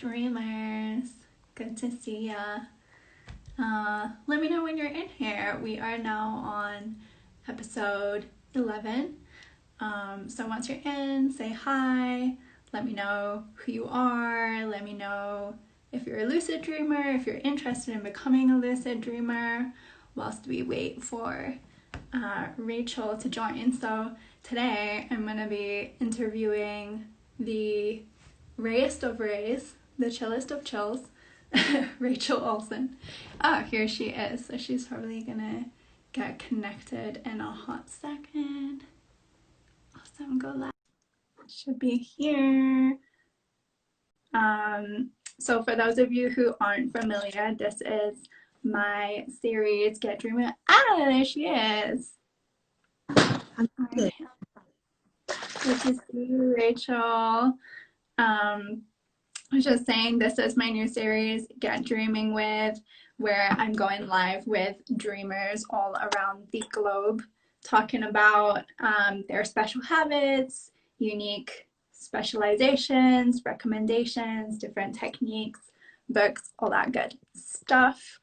Dreamers, good to see ya. Let me know when you're in here. We are now on episode 11. So once you're in, say hi. Let me know who you are. Let me know if you're a lucid dreamer, if you're interested in becoming a lucid dreamer, whilst we wait for Rachel to join. So today I'm going to be interviewing the rayest of rays, the chillest of chills, Rachel Olson. Oh, here she is. So she's probably gonna get connected in a hot second. Awesome, go live. Should be here. So for those of you who aren't familiar, this is my series, Get Dreaming. Ah, there she is. Good to see you, Rachel. I was just saying, this is my new series, Get Dreaming With, where I'm going live with dreamers all around the globe, talking about their special habits, unique specializations, recommendations, different techniques, books, all that good stuff.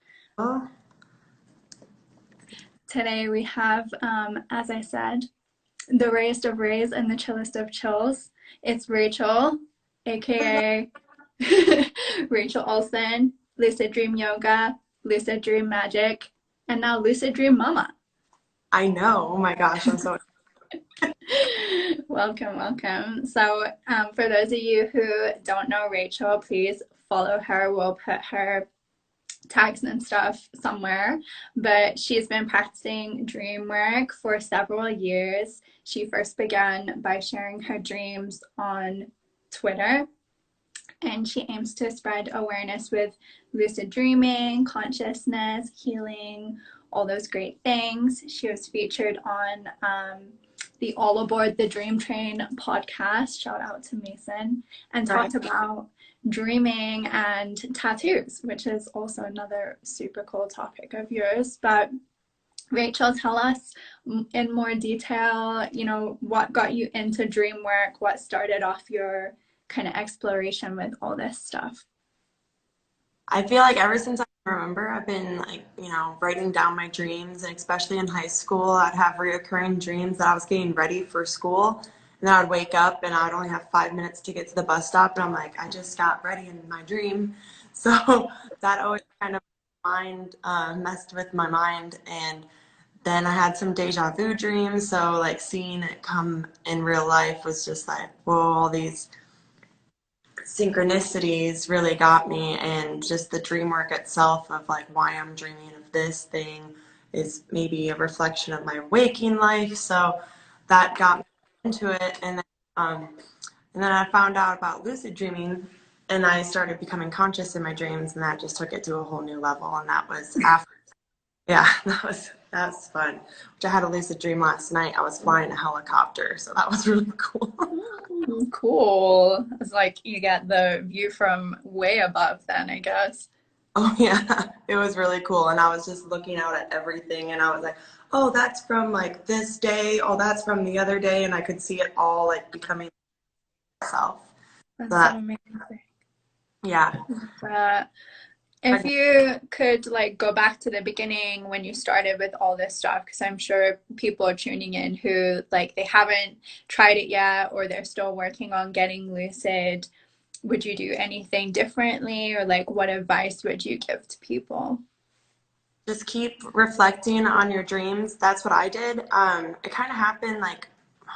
Today we have, as I said, the rayest of rays and the chillest of chills. It's Rachel, aka Rachel Olson, Lucid Dream Yoga, Lucid Dream Magic, and now Lucid Dream Mama. I know. Oh my gosh, I'm so welcome. So for those of you who don't know Rachel, please follow her. We'll put her tags and stuff somewhere, but she's been practicing dream work for several years. She first began by sharing her dreams on Twitter, and she aims to spread awareness with lucid dreaming, consciousness, healing, all those great things. She was featured on the All Aboard the Dream Train podcast, shout out to Mason, and talked about dreaming and tattoos, which is also another super cool topic of yours. But Rachel, tell us in more detail, what got you into dream work, what started off your kind of exploration with all this stuff. I feel like ever since I remember, I've been writing down my dreams, and especially in high school, I'd have reoccurring dreams that I was getting ready for school, and then I'd wake up and I'd only have 5 minutes to get to the bus stop, and I'm like, I just got ready in my dream. So that always kind of messed with my mind, and then I had some deja vu dreams, so like seeing it come in real life was just like, whoa, all these synchronicities really got me, and just the dream work itself of like why I'm dreaming of this thing is maybe a reflection of my waking life. So that got me into it, and then I found out about lucid dreaming, and I started becoming conscious in my dreams, and that just took it to a whole new level. And that was after, yeah, that was fun. Which I had a lucid dream last night. I was flying a helicopter, so that was really cool. Cool. It's like you get the view from way above then, I guess. Oh yeah, it was really cool. And I was just looking out at everything, and I was like, oh, that's from like this day. Oh, that's from the other day. And I could see it all like becoming itself. That's so amazing. Yeah. If you could like go back to the beginning when you started with all this stuff, because I'm sure people are tuning in who like they haven't tried it yet, or they're still working on getting lucid. Would you do anything differently, or like what advice would you give to people? Just keep reflecting on your dreams. That's what I did. It kind of happened like,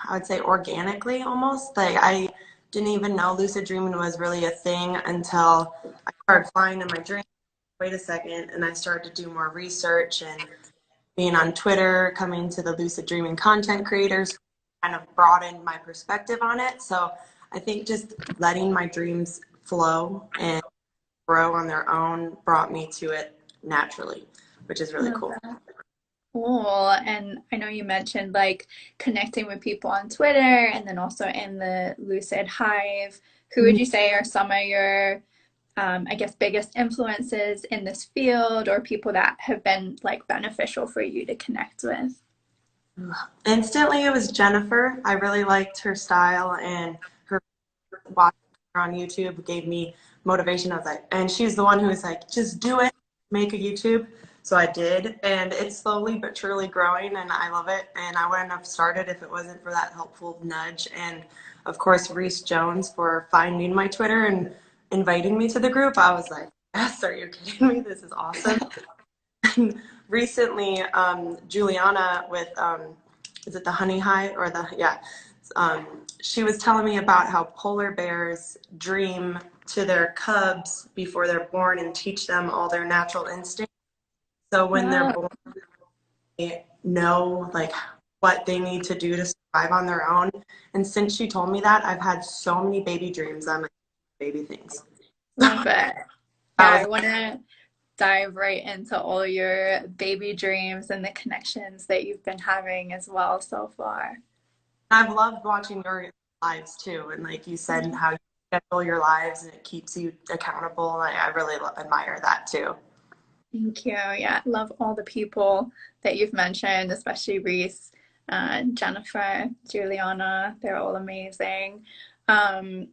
I would say organically almost. Like I didn't even know lucid dreaming was really a thing until I started flying in my dreams. Wait a second, and I started to do more research, and being on Twitter, coming to the lucid dreaming content creators kind of broadened my perspective on it. So I think just letting my dreams flow and grow on their own brought me to it naturally, which is really cool. Cool. And I know you mentioned like connecting with people on Twitter and then also in the Lucid Hive. Who would you say are some of your I guess biggest influences in this field, or people that have been like beneficial for you to connect with? Instantly it was Jennifer. I really liked her style, and her watching her on YouTube gave me motivation. I was like, and she's the one who was like, just do it, make a YouTube. So I did, and it's slowly but surely growing, and I love it. And I wouldn't have started if it wasn't for that helpful nudge. And of course, Reese Jones for finding my Twitter and inviting me to the group. I was like, yes, are you kidding me? This is awesome. And recently, Juliana with, is it the Honey Hive or the, yeah. She was telling me about how polar bears dream to their cubs before they're born and teach them all their natural instincts. So when they're Wow. born, they know like what they need to do to survive on their own. And since she told me that, I've had so many baby dreams on like baby things. Love it. Yeah, I I was, want to dive right into all your baby dreams and the connections that you've been having as well so far. I've loved watching your lives too. And like you said, how you schedule your lives and it keeps you accountable. I really admire that too. Thank you. Yeah, love all the people that you've mentioned, especially Reese, Jennifer, Juliana. They're all amazing. Um,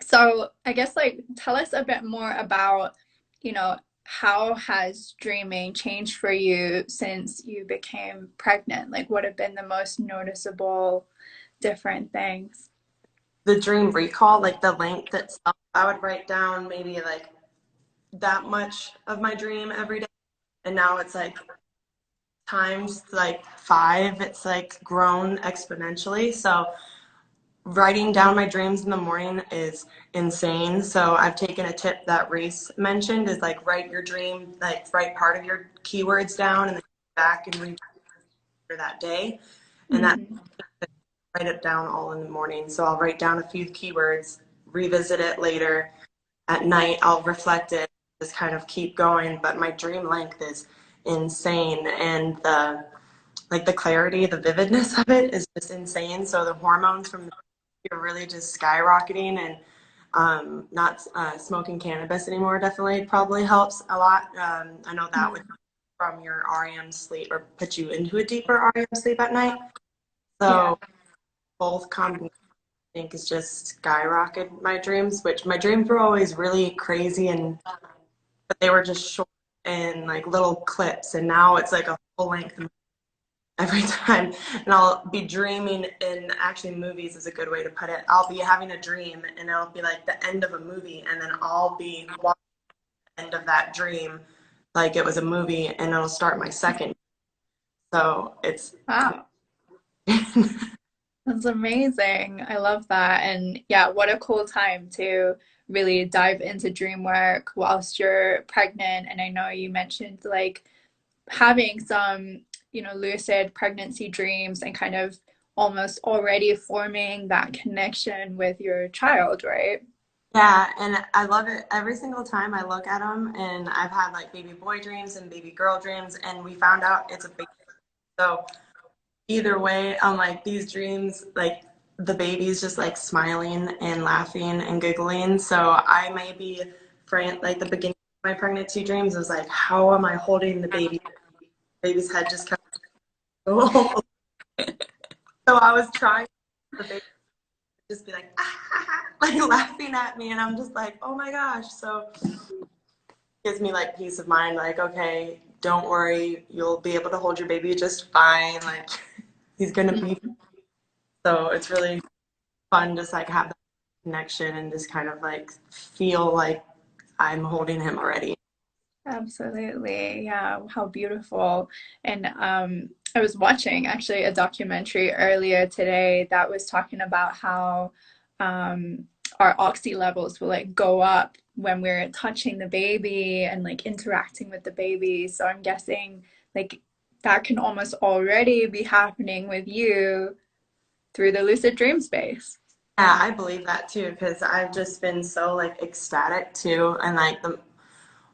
so I guess like tell us a bit more about, how has dreaming changed for you since you became pregnant? Like what have been the most noticeable different things? The dream recall, like the length itself, I would write down maybe like that much of my dream every day. And now it's like times like 5, it's like grown exponentially. So writing down my dreams in the morning is insane. So I've taken a tip that Reese mentioned is like write your dream, like write part of your keywords down and then go back and read for that day. And that Mm-hmm. write it down all in the morning. So I'll write down a few keywords, revisit it later. At night, I'll reflect it, just kind of keep going. But my dream length is insane. And the clarity, the vividness of it is just insane. So the hormones from the are really just skyrocketing, and not smoking cannabis anymore definitely probably helps a lot. I know that would from your REM sleep or put you into a deeper REM sleep at night. Yeah. So both combinations I think is just skyrocketed my dreams, which my dreams were always really crazy and but they were just short and like little clips, and now it's like a full length every time. And I'll be dreaming in actually movies is a good way to put it. I'll be having a dream and it'll be like the end of a movie and then I'll be watching the end of that dream like it was a movie and it'll start my second. So it's Wow. That's amazing. I love that. And yeah, what a cool time to really dive into dream work whilst you're pregnant. And I know you mentioned like having some, lucid pregnancy dreams and kind of almost already forming that connection with your child, right? yeah, and I love it every single time I look at them. And I've had like baby boy dreams and baby girl dreams, and we found out it's a baby. So either way, I'm like these dreams, like the baby's just like smiling and laughing and giggling. So I may be like the beginning of my pregnancy dreams was like, how am I holding the baby? Baby's head just kept so I was trying the baby to just be like, ah, like laughing at me, and I'm just like, oh my gosh. So it gives me like peace of mind, like, okay, don't worry, you'll be able to hold your baby just fine. Like he's gonna be. So it's really fun just like have that connection and just kind of like feel like I'm holding him already. Absolutely. Yeah, how beautiful. And I was watching actually a documentary earlier today that was talking about how our oxy levels will like go up when we're touching the baby and like interacting with the baby. So I'm guessing like that can almost already be happening with you through the lucid dream space. Yeah, I believe that too because I've just been so like ecstatic too, and like the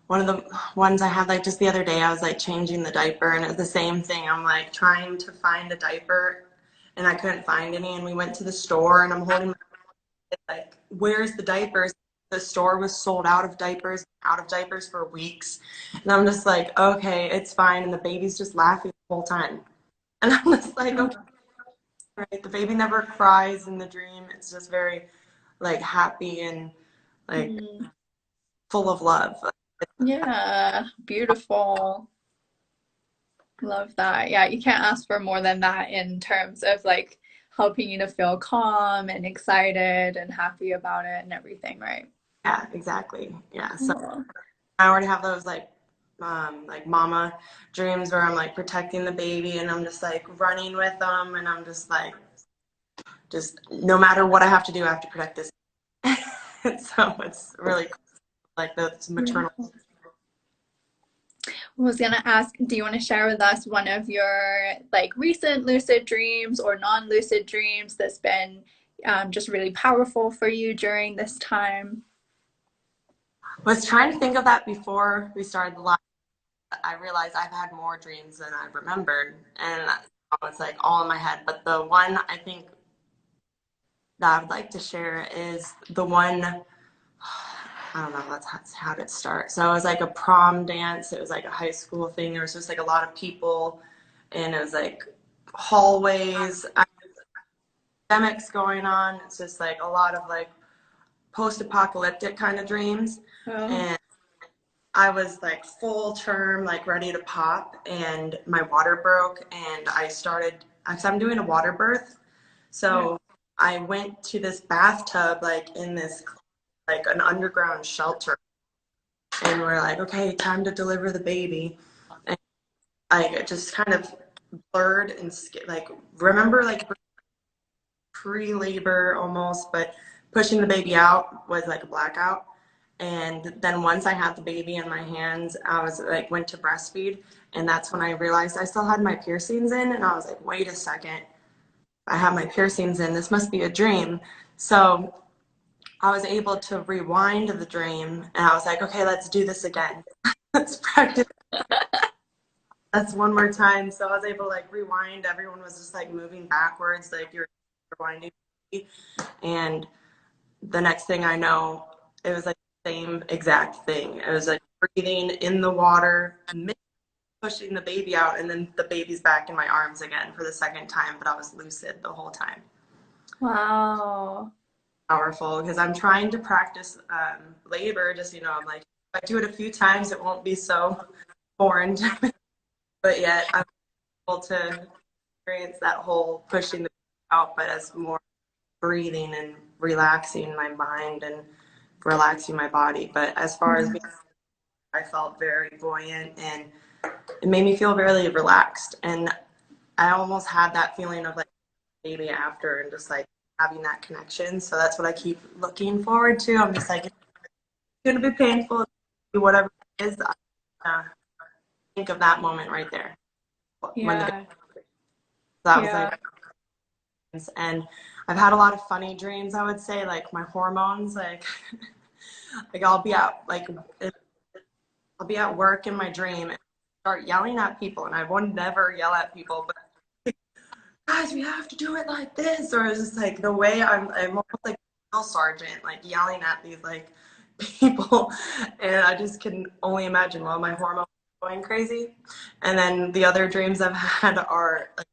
one of the ones I had like just the other day, I was like changing the diaper and it was the same thing. I'm like trying to find a diaper and I couldn't find any, and we went to the store and I'm holding my kid, like, where's the diapers? The store was sold out of diapers for weeks. And I'm just like, okay, it's fine. And the baby's just laughing the whole time. And I'm just like, okay, right. The baby never cries in the dream. It's just very like happy and like Mm. full of love. Yeah, beautiful. Love that. Yeah, you can't ask for more than that in terms of like helping you to feel calm and excited and happy about it and everything, right? Yeah, exactly. Yeah. So Yeah. I already have those like mama dreams where I'm like protecting the baby and I'm just like running with them and I'm just like just no matter what I have to do, I have to protect this. So it's really cool, like those maternal. Beautiful. I was gonna ask, do you want to share with us one of your like recent lucid dreams or non-lucid dreams that's been just really powerful for you during this time? Was trying to think of that before we started the live. I realized I've had more dreams than I remembered, and it's like all in my head. But the one I think that I would like to share is the one. I don't know. That's how did it start? So it was like a prom dance. It was like a high school thing. There was just like a lot of people, and it was like hallways, academics going on. It's just like a lot of like post-apocalyptic kind of dreams, Oh, and I was like full term, like ready to pop, and my water broke, and I started. I'm doing a water birth, yeah. so I went to this bathtub, like in this like an underground shelter, and we're like, okay, time to deliver the baby, and I just kind of blurred and like remember like pre-labor almost, but pushing the baby out was like a blackout. And then once I had the baby in my hands, I was like, went to breastfeed. And that's when I realized I still had my piercings in. And I was like, wait a second, I have my piercings in. This must be a dream. So I was able to rewind the dream. And I was like, okay, let's do this again. Let's practice. That's one more time. So I was able to like rewind. Everyone was just like moving backwards, like you're rewinding. And the next thing I know, it was like the same exact thing. It was like breathing in the water, pushing the baby out, and then the baby's back in my arms again for the second time, but I was lucid the whole time. Wow. Powerful because I'm trying to practice labor. Just, I'm like, if I do it a few times, it won't be so foreign to me. But yet I'm able to experience that whole pushing the baby out, but as more breathing and relaxing my mind and relaxing my body. But as far as being, I felt very buoyant and it made me feel really relaxed. And I almost had that feeling of like maybe after and just like having that connection. So that's what I keep looking forward to. I'm just like, it's going to be painful, whatever it is. I think of that moment right there when the Yeah. that was Yeah. like, and I've had a lot of funny dreams. I would say like my hormones, like like I'll be at work in my dream and start yelling at people, and I would never yell at people, but guys, we have to do it like this, or it's just like the way I'm almost like a drill sergeant, like yelling at these like people, and I just can only imagine while my hormones are going crazy. And then the other dreams I've had are like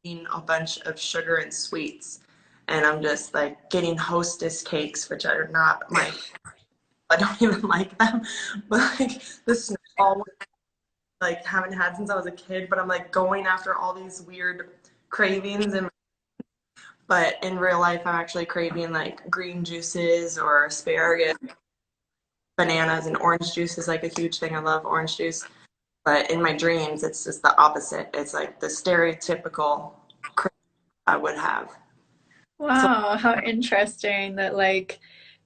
eating a bunch of sugar and sweets, and I'm just like getting hostess cakes, which are not my I don't even like them, but like the snowball like haven't had since I was a kid, but I'm like going after all these weird cravings and but in real life I'm actually craving like green juices or asparagus, bananas and orange juice is like a huge thing. I love orange juice. But in my dreams it's just the opposite. It's like the stereotypical craving I would have. So Wow, how interesting that like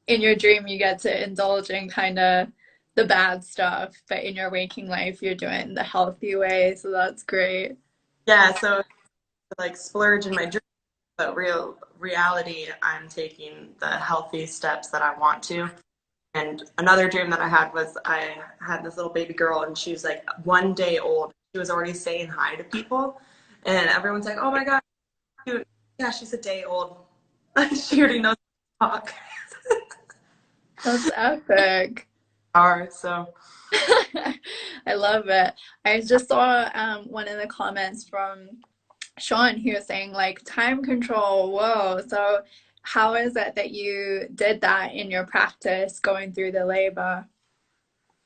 in your dream you get to indulge in kind of the bad stuff, but in your waking life you're doing the healthy way, so that's great. yeah, so like splurge in my dreams, but reality I'm taking the healthy steps that I want to. And another dream that I had was I had this little baby girl and she was like 1 day old. She was already saying hi to people. And everyone's like, oh my God, cute. Yeah, she's a day old. She already knows how to talk. That's epic. So I love it. I just saw one in the comments from Sean who was saying like time control. Whoa. So how is it that you did that in your practice going through the labor?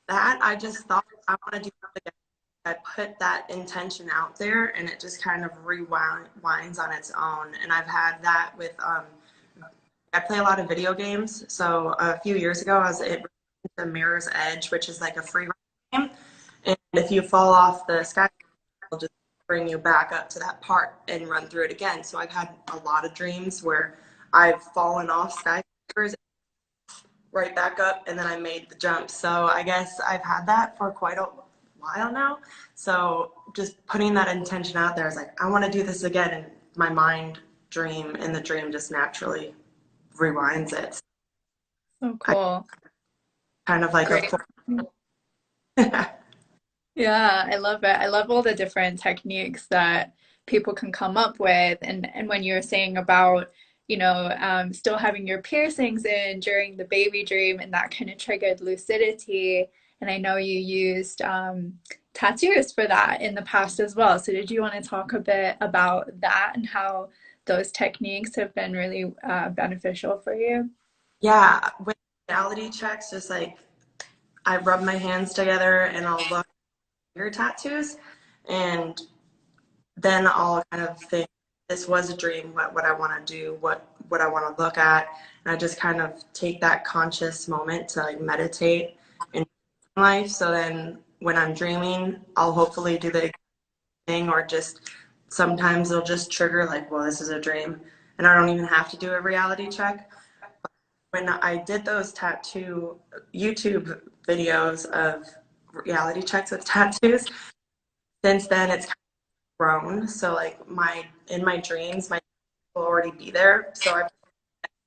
that, I just thought I want to do something. I put that intention out there and it just kind of rewinds on its own. And I've had that with, I play a lot of video games. So a few years ago, I was at the Mirror's Edge, which is like a free game. And if you fall off the sky, it'll just bring you back up to that part and run through it again. So I've had a lot of dreams where I've fallen off skyscrapers right back up and then I made the jump. So I guess I've had that for quite a while now. So just putting that intention out there is like, I want to do this again. And my mind dream and the dream just naturally rewinds it. So I cool. kind of like Great. a Yeah, I love it. I love all the different techniques that people can come up with. And when you were saying about, still having your piercings in during the baby dream, and that kind of triggered lucidity. And I know you used tattoos for that in the past as well. So did you want to talk a bit about that and how those techniques have been really beneficial for you? yeah, with reality checks, just like I rub my hands together and I'll look at your tattoos and then I'll kind of think this was a dream, what I want to do, what I want to look at. And I just kind of take that conscious moment to like meditate in life. So then when I'm dreaming, I'll hopefully do the thing or just sometimes it'll just trigger like, well, this is a dream. And I don't even have to do a reality check. When I did those tattoo YouTube videos of reality checks with tattoos, since then it's grown. So like in my dreams, my will already be there. So I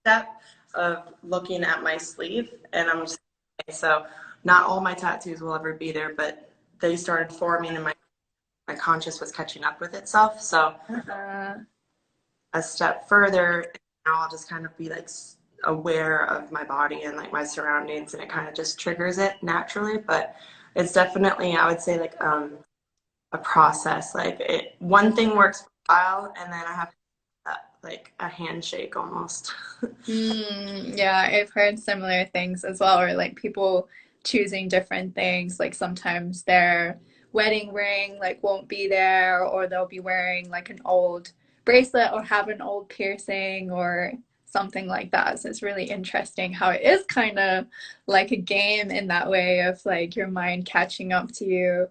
step of looking at my sleeve and I'm just okay, so not all my tattoos will ever be there, but they started forming and my conscious was catching up with itself. So Uh, a step further, now I'll just kind of be like aware of my body and like my surroundings and it kind of just triggers it naturally. But it's definitely, I would say like a process. Like one thing works for a while, and then I have like a handshake almost. yeah, I've heard similar things as well, or like people choosing different things. Like sometimes their wedding ring like won't be there, or they'll be wearing like an old bracelet or have an old piercing or something like that. So it's really interesting how it is kind of like a game in that way of like your mind catching up to you.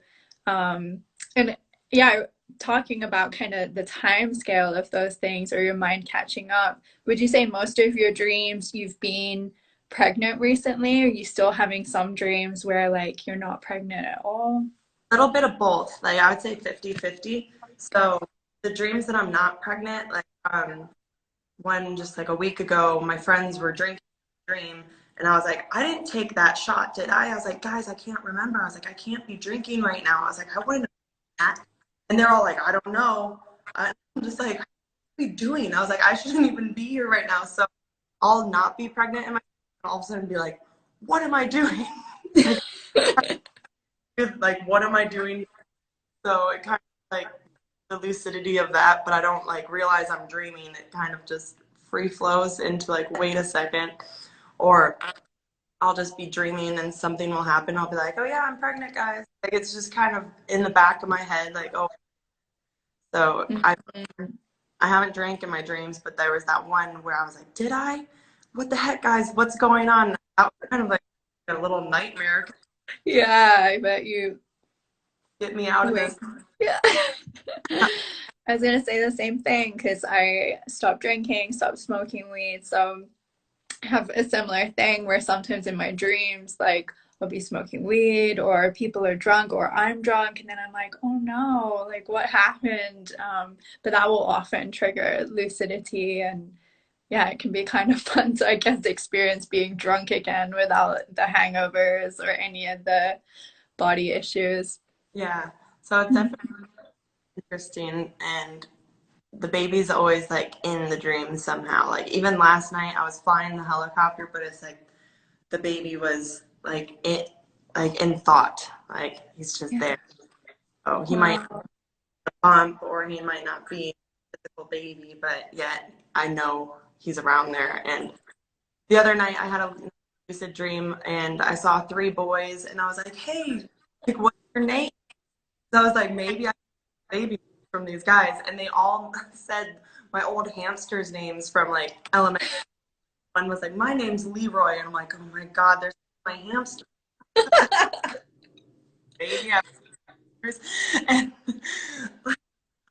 And yeah, talking about kind of the time scale of those things or your mind catching up, would you say most of your dreams you've been pregnant recently? Or are you still having some dreams where like you're not pregnant at all? A little bit of both. Like I would say 50-50. So the dreams that I'm not pregnant, like one just like a week ago, my friends were drinking dream and I was like, I didn't take that shot, did I? I was like, guys, I can't remember. I was like, I can't be drinking right now. I was like, I wouldn't have that. And they're all like, I don't know. I'm just like, what are you doing? I was like, I shouldn't even be here right now. So I'll not be pregnant and all of a sudden be like, what am I doing? Like, what am I doing? So it kind of like the lucidity of that, but I don't like realize I'm dreaming. It kind of just free flows into like, wait a second. Or I'll just be dreaming and something will happen. I'll be like, oh yeah, I'm pregnant, guys. Like it's just kind of in the back of my head, like, oh. So I haven't drank in my dreams, but there was that one where I was like, did I? What the heck, guys? What's going on? That was kind of like a little nightmare. Yeah, I bet Get me out of wake. this. Yeah. I was gonna say the same thing because I stopped drinking, stopped smoking weed. So have a similar thing where sometimes in my dreams, like I'll be smoking weed or people are drunk or I'm drunk and then I'm like, oh no, like what happened? But that will often trigger lucidity and yeah, it can be kind of fun to, I guess, experience being drunk again without the hangovers or any of the body issues. Yeah. So it's definitely interesting. And the baby's always like in the dream somehow. Like even last night I was flying the helicopter, but it's like the baby was like in thought. Like he's just Yeah. there. Oh, he might Wow. bump or he might not be a physical baby, but yet I know he's around there. And the other night I had a lucid dream and I saw 3 boys and I was like, hey, like, what's your name? So I was like, maybe I have a baby from these guys. And they all said my old hamsters' names from like elementary. One was like, my name's Leroy. And I'm like, oh my God, there's my hamster. Baby hamsters. And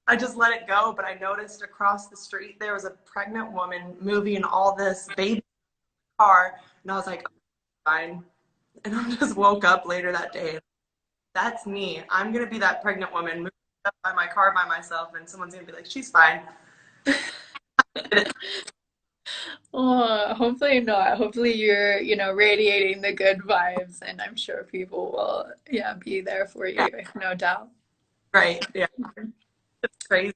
I just let it go. But I noticed across the street there was a pregnant woman moving all this baby car. And I was like, oh, fine. And I just woke up later that day. That's me. I'm going to be that pregnant woman moving up by my car by myself. And someone's going to be like, she's fine. Oh, hopefully not. Hopefully you're, radiating the good vibes, and I'm sure people will, yeah, be there for Yeah, you, no doubt. right. Yeah. It's crazy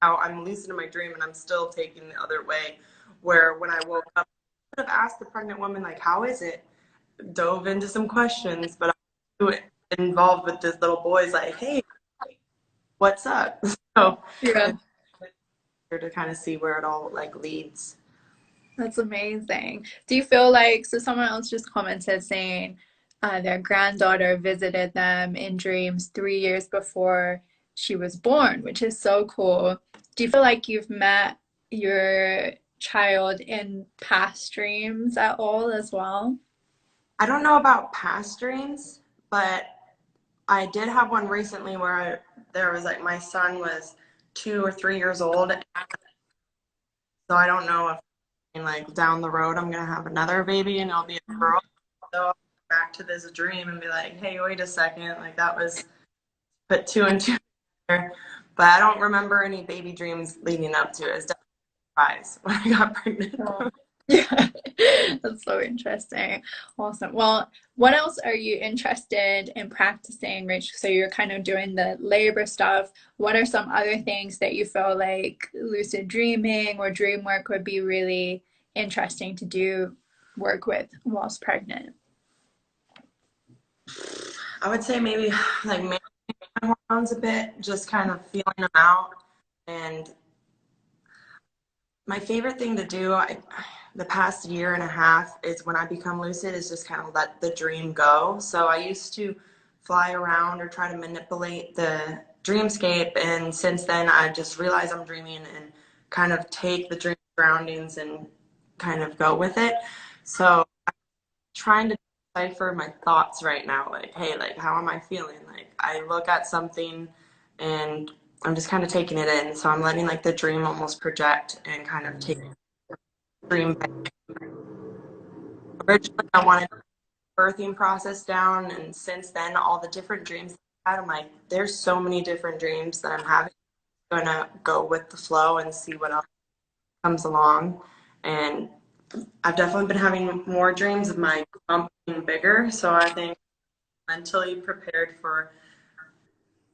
how I'm lucid in my dream and I'm still taking the other way. Where when I woke up, I could have asked the pregnant woman, like, how is it? Dove into some questions, but I was involved with this little boy's like, hey, what's up? So Yeah. it's here to kind of see where it all like leads. That's amazing. Do you feel like, so someone else just commented saying their granddaughter visited them in dreams 3 years before she was born, which is so cool. Do you feel like you've met your child in past dreams at all as well? I don't know about past dreams, but I did have one recently where there was like my son was 2 or 3 years old. So I don't know if like down the road I'm gonna have another baby and it'll be a girl. So I'll go back to this dream and be like, hey, wait a second, like that was put 2 and 2 together. But I don't remember any baby dreams leading up to it. It's definitely a surprise when I got pregnant. Oh, yeah, that's so interesting. Awesome. Well, what else are you interested in practicing, Rachel? So you're kind of doing the labor stuff. What are some other things that you feel like lucid dreaming or dream work would be really interesting to do work with whilst pregnant? I would say maybe like managing my hormones a bit, just kind of feeling them out. And my favorite thing to do the past year and a half is when I become lucid is just kind of let the dream go. So I used to fly around or try to manipulate the dreamscape. And since then, I just realize I'm dreaming and kind of take the dream groundings and kind of go with it. So I'm trying to decipher my thoughts right now. Like, hey, like, how am I feeling? Like, I look at something and I'm just kind of taking it in. So I'm letting like the dream almost project and kind of take the dream back. Originally, I wanted the birthing process down, and since then, all the different dreams I had, I'm like, there's so many different dreams that I'm having. I'm gonna go with the flow and see what else comes along. And I've definitely been having more dreams of my bump being bigger, so I think I'm mentally prepared for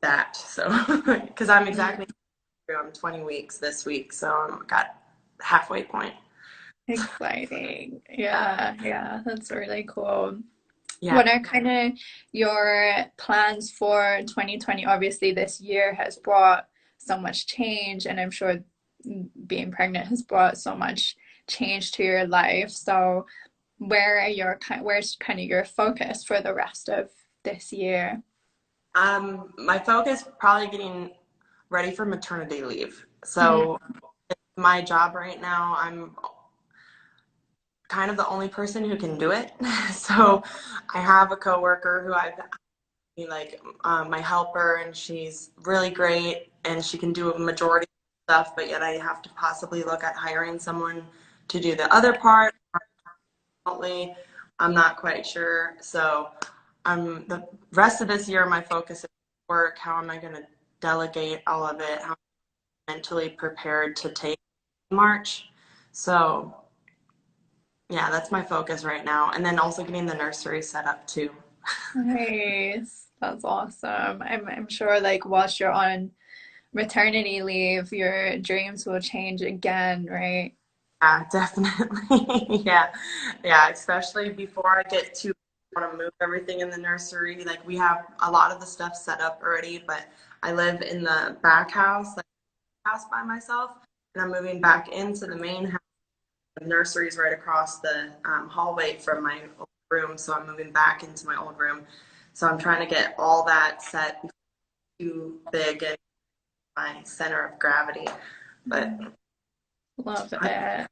that. So, because I'm exactly I'm 20 weeks this week, so I'm got halfway point. Exciting. Yeah, yeah, that's really cool. Yeah. What are kind of your plans for 2020? Obviously, this year has brought so much change, and I'm sure being pregnant has brought so much change to your life. So, where's kind of your focus for the rest of this year? My focus probably getting ready for maternity leave. Mhm. So my job right now, I'm kind of the only person who can do it. So I have a coworker who I've like my helper, and she's really great, and she can do a majority of stuff. But yet I have to possibly look at hiring someone to do the other part remotely. I'm not quite sure. So the rest of this year, my focus is work. How am I going to delegate all of it? How am I mentally prepared to take March? So yeah, that's my focus right now. And then also getting the nursery set up too. Nice. That's awesome. I'm sure like whilst you're on maternity leave, your dreams will change again, right? Yeah, definitely. Yeah. Yeah, especially before I get to want to move everything in the nursery. Like we have a lot of the stuff set up already, but I live in the back house, like house by myself, and I'm moving back into the main house the nursery's right across the hallway from my old room, so I'm moving back into my old room. So I'm trying to get all that set too big and my center of gravity. But Love it.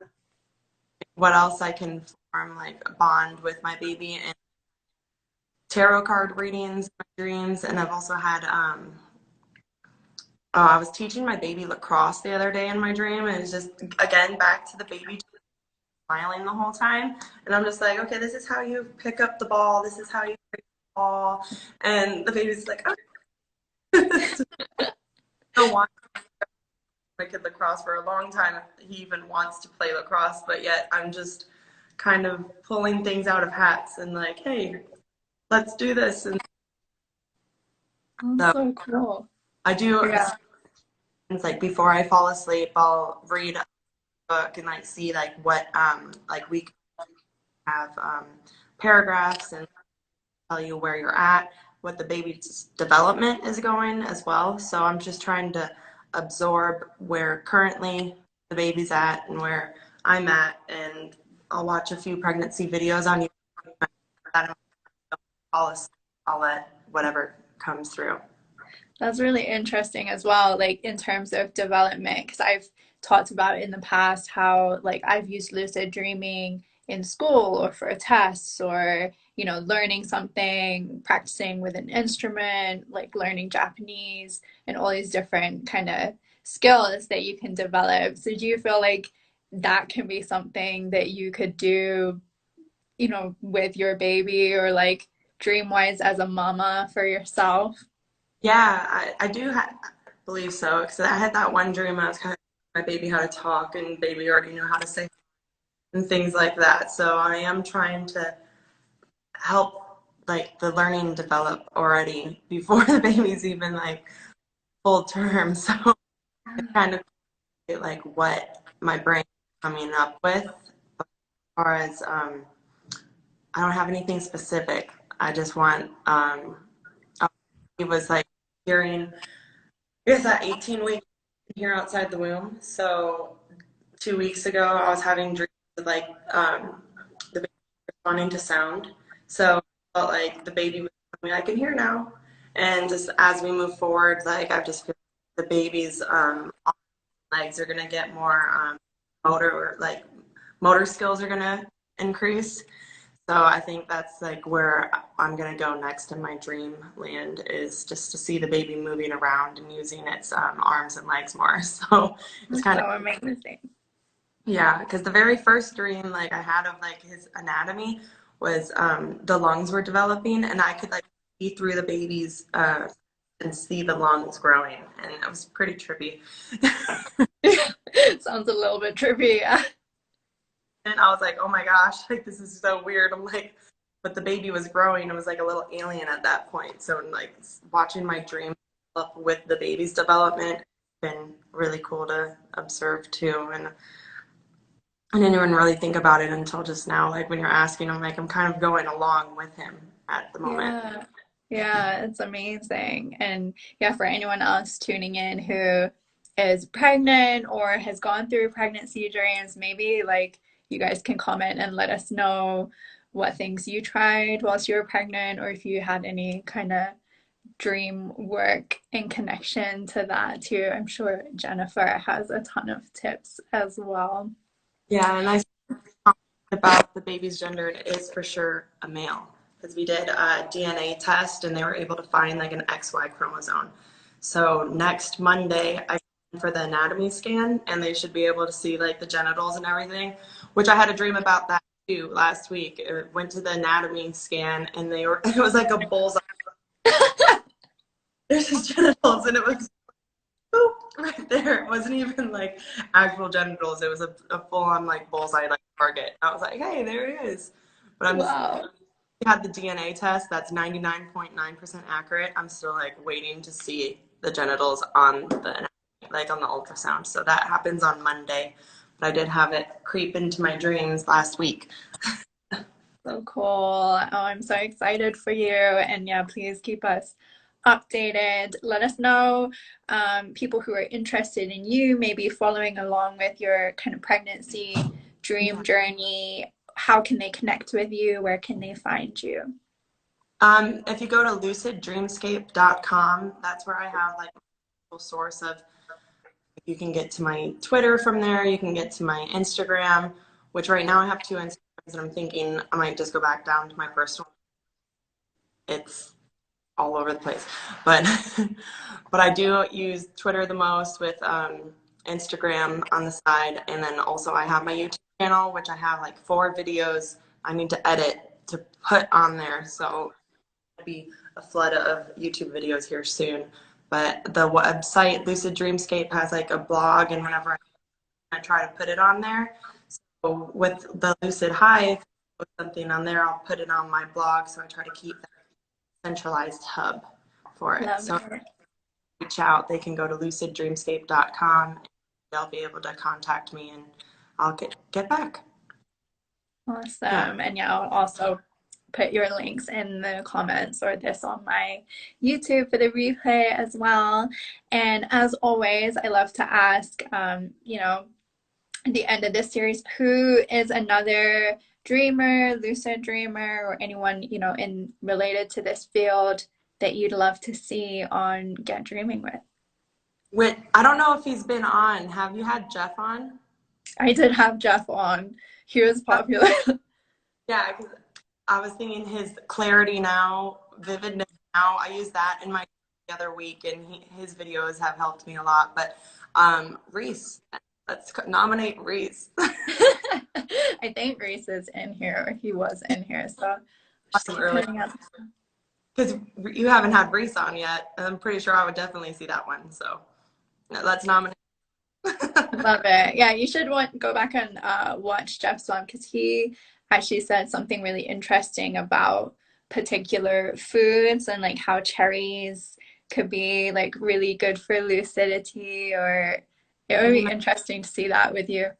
what else I can form like a bond with my baby and tarot card readings, my dreams, and I've also had I was teaching my baby lacrosse the other day in my dream, and it's just again back to the baby smiling the whole time, and I'm just like, okay, this is how you pick up the ball, this is how you break the ball, and the baby's like, oh. I want my kid lacrosse for a long time. He even wants to play lacrosse, but yet I'm just kind of pulling things out of hats and like, hey, let's do this. And That's so so cool. I do. Yeah. It's like before I fall asleep, I'll read a book and like see like what like we have paragraphs and tell you where you're at, what the baby's development is going as well. So I'm just trying to absorb where currently the baby's at and where I'm at, and I'll watch a few pregnancy videos on YouTube. I don't fall asleep, I'll let whatever comes through. That's really interesting as well, like in terms of development, because I've talked about in the past how like I've used lucid dreaming in school or for tests or, learning something, practicing with an instrument, like learning Japanese and all these different kind of skills that you can develop. So do you feel like that can be something that you could do, with your baby or like dream wise as a mama for yourself? Yeah, I do believe so, because I had that one dream I was kind of my baby how to talk, and baby already knew how to say and things like that. So I am trying to help like the learning develop already before the baby's even like full term. So it's kind of like what my brain is coming up with. But as far as I don't have anything specific. I just want he was like hearing I guess at 18 weeks here outside the womb. So 2 weeks ago I was having dreams of like the baby responding to sound. So I felt like the baby was telling me I can hear now. And just as we move forward, like I just feel like the baby's legs are gonna get more motor skills are gonna increase. So I think that's like where I'm gonna go next in my dream land, is just to see the baby moving around and using its arms and legs more. So it's That's kind of, so amazing. yeah, because the very first dream like I had of like his anatomy was the lungs were developing, and I could like see through the baby's and see the lungs growing, and it was pretty trippy. Sounds a little bit trippy. Yeah. And I was like, oh my gosh, like this is so weird. I'm like, but the baby was growing. It was like a little alien at that point. So like watching my dream up with the baby's development has been really cool to observe too. And I didn't even really think about it until just now. Like when you're asking, I'm like, I'm kind of going along with him at the moment. Yeah. Yeah, it's amazing. And yeah, for anyone else tuning in who is pregnant or has gone through pregnancy dreams, maybe like you guys can comment and let us know what things you tried whilst you were pregnant, or if you had any kind of dream work in connection to that too. I'm sure Jennifer has a ton of tips as well. Yeah, and I about the baby's gender, it is for sure a male, because we did a DNA test and they were able to find like an XY chromosome. So next Monday, I went for the anatomy scan, and they should be able to see like the genitals and everything, which I had a dream about that too last week. I went to the anatomy scan and they were, it was like a bullseye. There's his genitals, and it was boop, right there. It wasn't even like actual genitals. It was a full on like bullseye like target. I was like, hey, there it is. But I'm Wow. had the DNA test that's 99.9% accurate. I'm still like waiting to see the genitals on the like on the ultrasound. So that happens on Monday. But I did have it creep into my dreams last week. So cool. Oh, I'm so excited for you. And yeah, please keep us updated. Let us know people who are interested in you, maybe following along with your kind of pregnancy dream journey, how can they connect with you? Where can they find you? If you go to luciddreamscape.com, that's where I have like a source of, you can get to my Twitter from there, you can get to my Instagram, which right now I have 2 Instagrams, and I'm thinking I might just go back down to my personal. It's all over the place, but but I do use Twitter the most, with Instagram on the side, and then also I have my YouTube channel, which I have like 4 videos I need to edit to put on there, so it'll be a flood of YouTube videos here soon. But the website Lucid Dreamscape has like a blog, and whenever I try to put it on there, so with the Lucid Hive, put something on there, I'll put it on my blog, so I try to keep that centralized hub for it. Love So it. reach out, they can go to luciddreamscape.com, and they'll be able to contact me, and I'll get back. Yeah. Awesome. And yeah, I'll also put your links in the comments or this on my YouTube for the replay as well. And as always, I love to ask, you know, at the end of this series, who is another dreamer, lucid dreamer, or anyone, you know, in related to this field that you'd love to see on Get Dreaming with? I don't know if he's been on. Have you had Jeff on? I did have Jeff on. He was popular. Yeah, because I was thinking his clarity now, vividness now. I use that in my the other week, and his videos have helped me a lot. But Reese, let's nominate Reese. I think Reese is in here, or he was in here, so just keep putting out. Because you haven't had Reese on yet. I'm pretty sure I would definitely see that one. So let's nominate. Love it. Yeah, you should go back and watch Jeff's one, because he actually said something really interesting about particular foods and like how cherries could be like really good for lucidity, or it would be interesting to see that with you.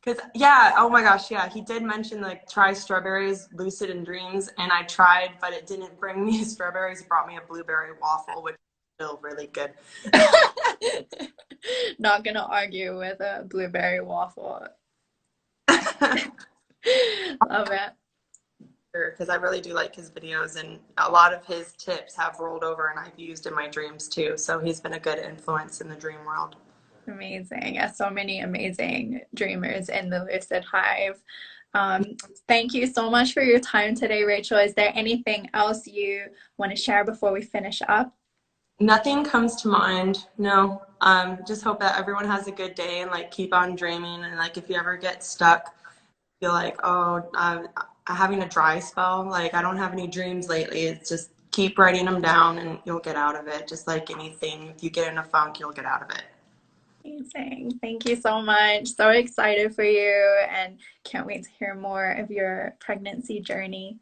Because, yeah, oh my gosh, yeah, he did mention like try strawberries, lucid and dreams, and I tried, but it didn't bring me strawberries. It brought me a blueberry waffle, which is still really good. Not gonna argue with a blueberry waffle. Love it. Because I really do like his videos, and a lot of his tips have rolled over and I've used in my dreams too. So he's been a good influence in the dream world. Amazing. Yeah, so many amazing dreamers in the Lucid Hive. Thank you so much for your time today, Rachel. Is there anything else you want to share before we finish up? Nothing comes to mind. No. Just hope that everyone has a good day, and like keep on dreaming. And like if you ever get stuck, feel like, oh, I'm having a dry spell, like I don't have any dreams lately, it's just keep writing them down and you'll get out of it. Just like anything, if you get in a funk, you'll get out of it. Amazing. Thank you so much. So excited for you, and can't wait to hear more of your pregnancy journey.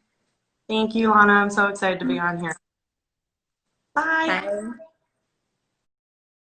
Thank you, Lana. I'm so excited to be on here. Bye. Bye.